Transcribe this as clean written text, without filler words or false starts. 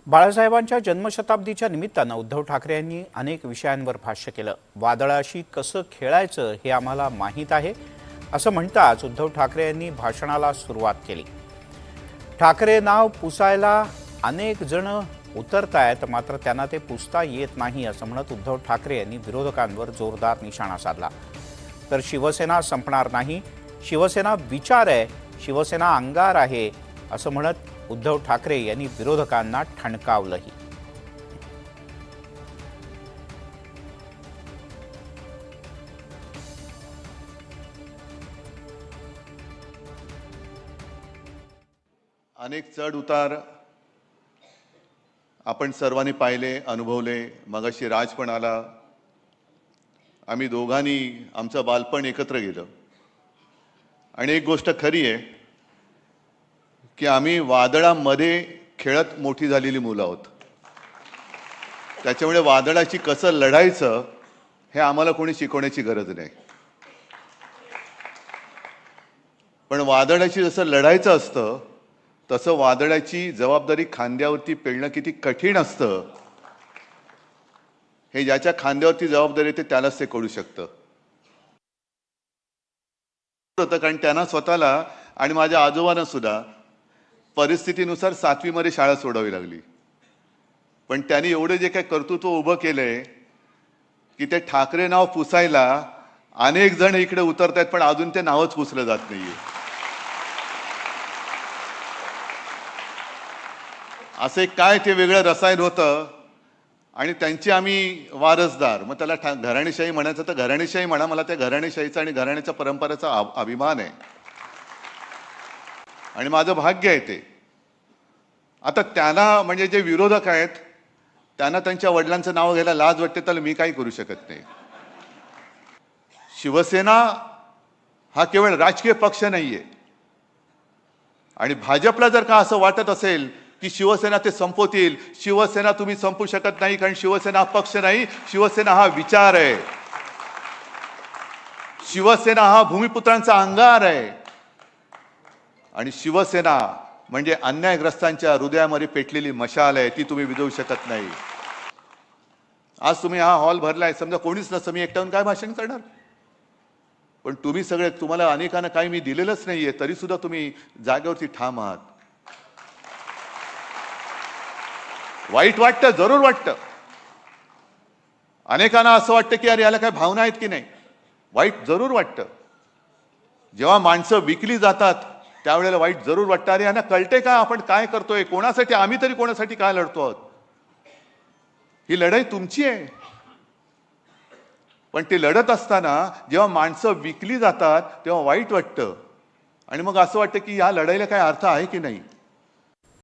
बाळासाहेबांच्या जन्मशताब्दीच्या निमित्तानं उद्धव ठाकरे यांनी अनेक विषयांवर भाष्य केलं। वादळाशी कसं खेळायचं हे आम्हाला माहीत आहे असं म्हणताच उद्धव ठाकरे यांनी भाषणाला सुरुवात केली। ठाकरे नाव पुसायला अनेक जण उतरतायत, मात्र त्यांना ते पुसता येत नाही असं म्हणत उद्धव ठाकरे यांनी विरोधकांवर जोरदार निशाणा साधला। तर शिवसेना संपणार नाही, शिवसेना विचार आहे, शिवसेना अंगार आहे असं म्हणत उद्धव ठाकरे यांनी विरोधकांना ठणकावलंही। अनेक चढ उतार आपण सर्वांनी पाहिले, अनुभवले। मगाशी राज पण आला। आम्ही दोघांनी आमचं बालपण एकत्र गेलं आणि एक गोष्ट खरी आहे की आम्ही वादळामध्ये खेळत मोठी झालेली मुलं आहोत। त्याच्यामुळे वादळाची कसं लढायचं हे आम्हाला कोणी शिकवण्याची गरज नाही, पण वादळाची जसं लढायचं असतं तसं वादळाची जबाबदारी खांद्यावरती पेलणं किती कठीण असतं हे ज्याच्या खांद्यावरती जबाबदारी येते त्यालाच ते कळू शकतं। कारण त्यांना स्वतःला आणि माझ्या आजोबांना सुद्धा परिस्थितीनुसार 7वी मध्ये शाळा सोडावी लागली, पण त्यांनी एवढे जे काही कर्तृत्व उभं केलंय की ते ठाकरे नाव पुसायला अनेक जण इकडे उतरतायत, पण अजून ते नावच पुसलं जात नाहीये। असे काय ते वेगळं रसायन होतं आणि त्यांची आम्ही वारसदार। मग त्याला घराणेशाही म्हणायचं तर घराणेशाही म्हणा, मला त्या घराणेशाहीचा आणि घराण्याच्या परंपरेचा अभिमान आहे आणि माझं भाग्य आहे ते। आता त्यांना म्हणजे जे विरोधक आहेत त्यांना त्यांच्या वडिलांचं नाव घ्यायला लाज वाटते, तर मी काही करू शकत नाही। शिवसेना हा केवळ राजकीय पक्ष नाहीये आणि भाजपला जर का असं वाटत असेल की शिवसेना ते संपवतील, शिवसेना तुम्ही संपू शकत नाही, कारण शिवसेना हा पक्ष नाही, शिवसेना हा विचार आहे, शिवसेना हा भूमिपुत्रांचा अंगार आहे आणि शिवसेना म्हणजे अन्यायग्रस्तांच्या हृदयामध्ये पेटलेली मशाल आहे, ती तुम्ही विझवू शकत नाही। आज तुम्ही हा हॉल भरलाय, समजा कोणीच नसतं, मी एकट्याहून काय भाषण करणार, पण तुम्ही सगळे, तुम्हाला अनेकांना काही मी दिलेलंच नाहीये तरी सुद्धा तुम्ही जागेवरती ठाम आहात। वाईट वाटतं, जरूर वाटतं। अनेकांना असं वाटतं की यार याला काय भावना आहेत की नाही, वाईट जरूर वाटतं। जेव्हा माणसं विकली जातात त्यावेळेला वाईट जरूर वाटतं, अरे यांना कळते का आपण काय करतोय, कोणासाठी, आम्ही तरी कोणासाठी काय लढतो आहोत। ही लढाई तुमची आहे, पण ते लढत असताना जेव्हा माणसं विकली जातात तेव्हा वाईट वाटतं आणि मग असं वाटतं की या लढाईला काय अर्थ आहे की नाही।